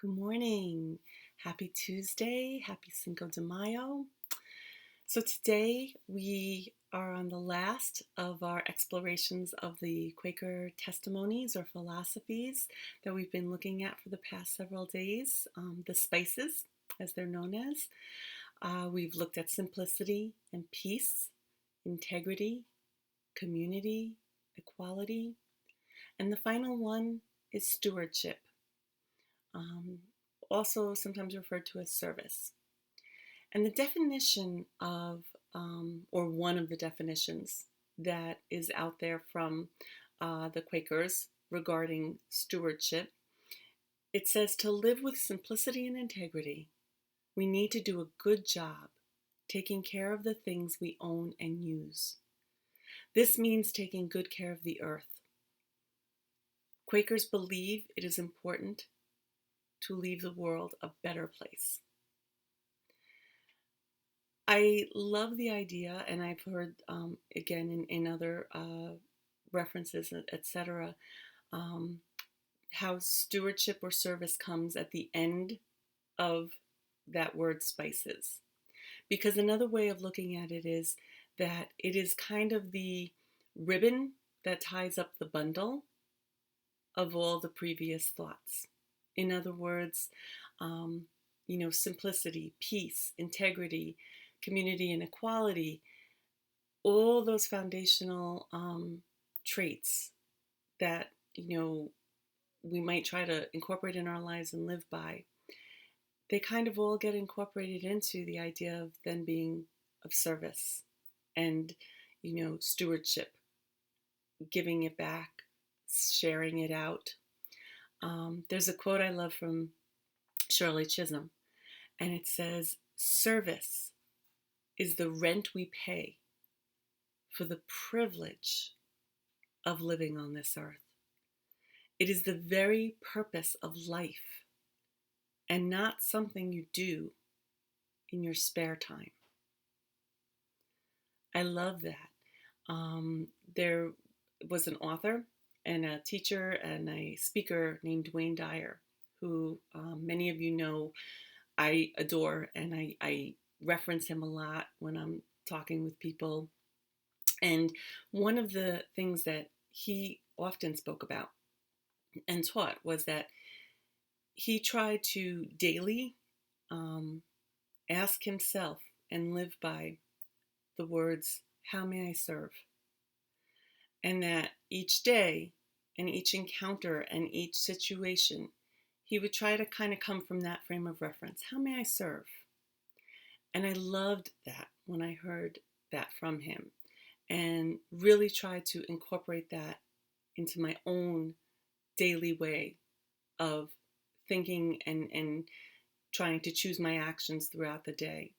Good morning. Happy Tuesday. Happy Cinco de Mayo. So today we are on the last of our explorations of the Quaker testimonies or philosophies that we've been looking at for the past several days, the spices, as they're known as. We've looked at simplicity and peace, integrity, community, equality, and the final one is stewardship. Um, Also sometimes referred to as service. And the definition of, or one of the definitions that is out there from the Quakers regarding stewardship, it says to live with simplicity and integrity, we need to do a good job taking care of the things we own and use. This means taking good care of the earth. Quakers believe it is important to leave the world a better place. I love the idea, and I've heard again in other references, etc., um, how stewardship or service comes at the end of that word spices. Because another way of looking at it is that it is kind of the ribbon that ties up the bundle of all the previous thoughts. In other words, um, simplicity, peace, integrity, community, and equality, all those foundational traits that, we might try to incorporate in our lives and live by, they kind of all get incorporated into the idea of then being of service and, stewardship, giving it back, sharing it out. There's a quote I love from Shirley Chisholm, and it says, "Service is the rent we pay for the privilege of living on this earth. It is the very purpose of life and not something you do in your spare time." I love that. There was an author and a teacher and a speaker named Wayne Dyer, who many of you know I adore, and I reference him a lot when I'm talking with people. And one of the things that he often spoke about and taught was that he tried to daily um, ask himself and live by the words, "How may I serve?" And that each day and each encounter and each situation, he would try to kind of come from that frame of reference. How may I serve? And I loved that when I heard that from him, and really tried to incorporate that into my own daily way of thinking and trying to choose my actions throughout the day.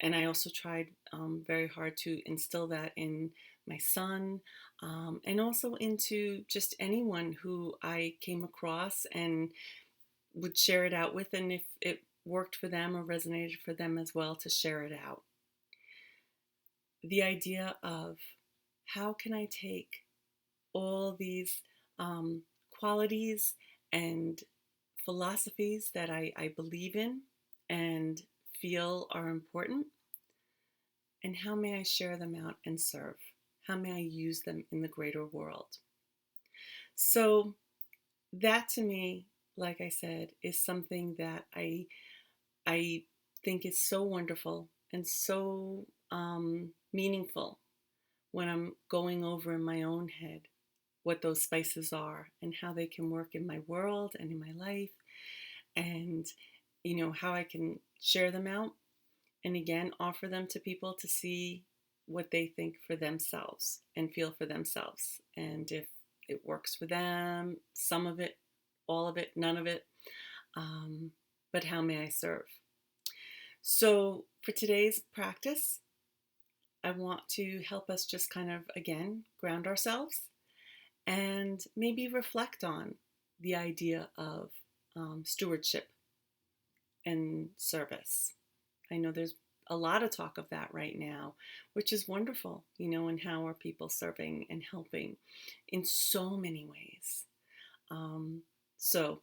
And I also tried very hard to instill that in my son, and also into just anyone who I came across and would share it out with, and if it worked for them or resonated for them as well, to share it out. The idea of how can I take all these qualities and philosophies that I believe in and feel are important, and how may I share them out and serve? How may I use them in the greater world? So that to me, like I said, is something that I think is so wonderful and so meaningful when I'm going over in my own head what those spices are and how they can work in my world and in my life, and how I can share them out and again offer them to people to see what they think for themselves and feel for themselves, and if it works for them, some of it, all of it, none of it, but how may I serve? So for today's practice, I want to help us just kind of again ground ourselves and maybe reflect on the idea of stewardship and service. I know there's a lot of talk of that right now, which is wonderful, and how are people serving and helping in so many ways. So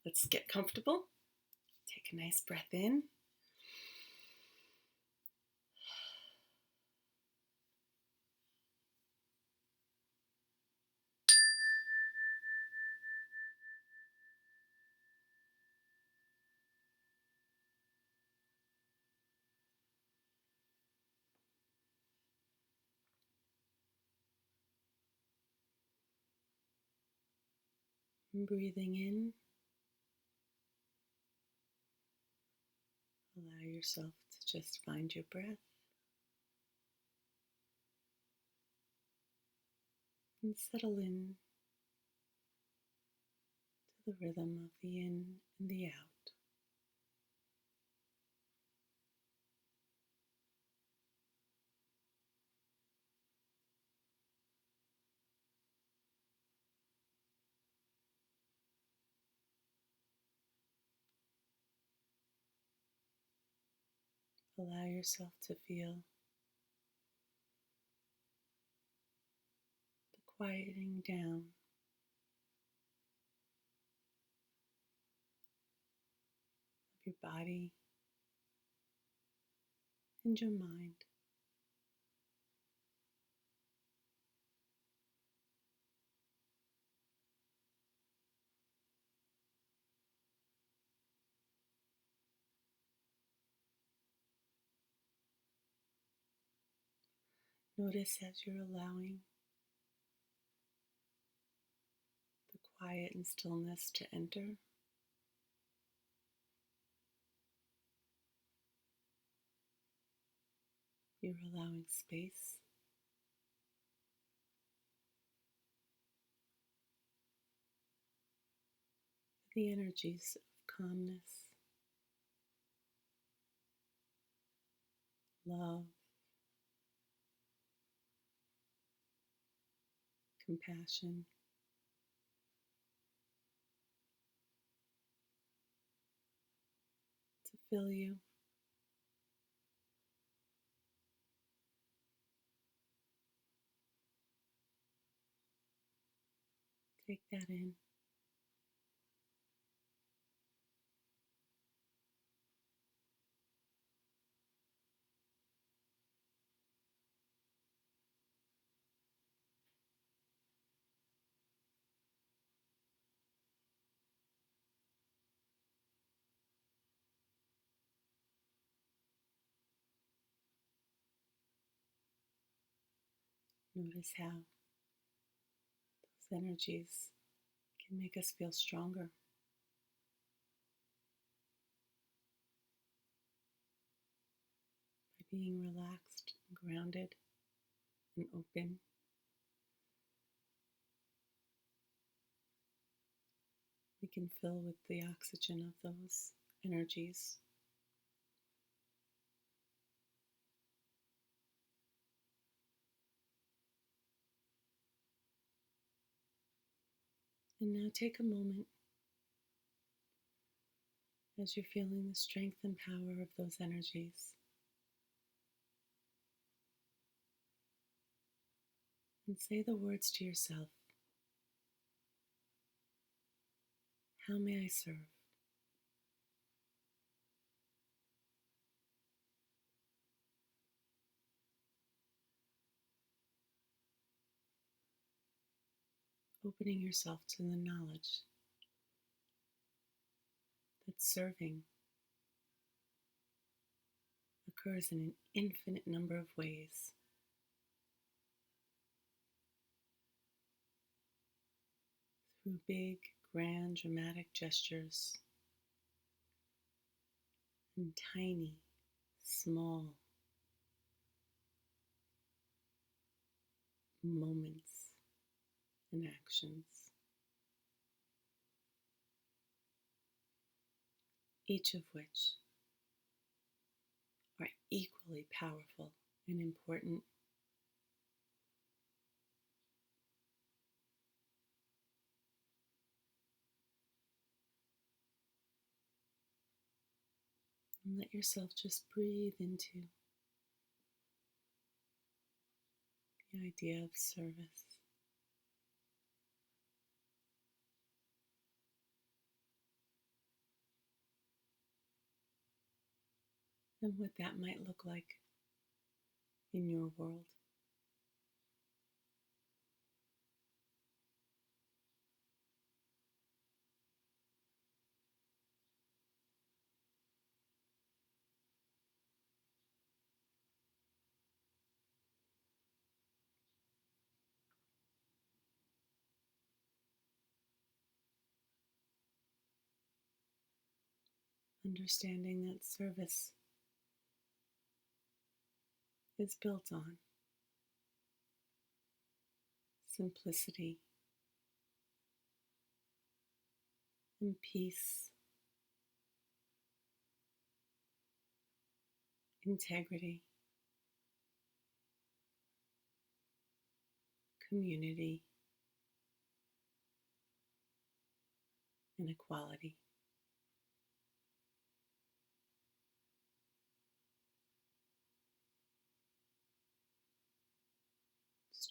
Let's get comfortable. Take a nice breath in. And breathing in, allow yourself to just find your breath and settle in to the rhythm of the in and the out. Allow yourself to feel the quieting down of your body and your mind. Notice as you're allowing the quiet and stillness to enter, you're allowing space for the energies of calmness, love, compassion to fill you. Take that in. Notice how those energies can make us feel stronger by being relaxed and grounded and open. We can fill with the oxygen of those energies. And now take a moment as you're feeling the strength and power of those energies, and say the words to yourself. How may I serve? Opening yourself to the knowledge that serving occurs in an infinite number of ways. Through big, grand, dramatic gestures and tiny, small moments and actions, each of which are equally powerful and important. And let yourself just breathe into the idea of service. and what that might look like in your world. Understanding that service is built on simplicity and peace, integrity, community, and equality.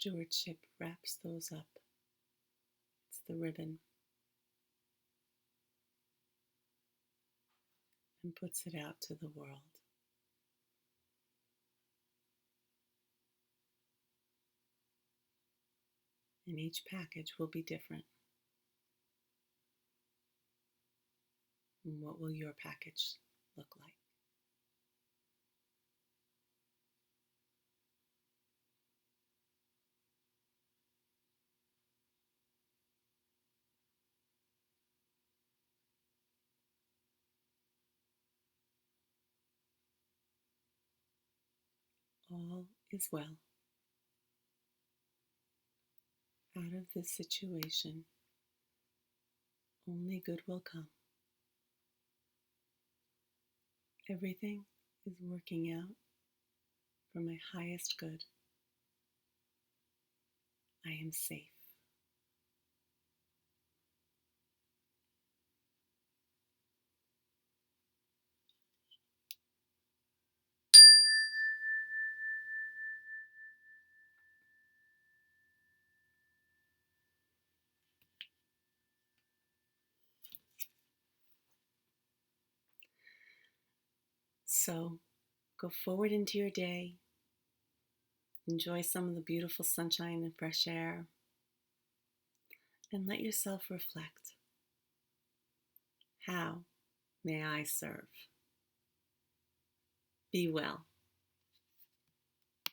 Stewardship wraps those up. It's the ribbon and puts it out to the world. And each package will be different. And what will your package look like? All is well. Out of this situation, only good will come. Everything is working out for my highest good. I am safe. So go forward into your day. Enjoy some of the beautiful sunshine and fresh air. And let yourself reflect. How may I serve? Be well.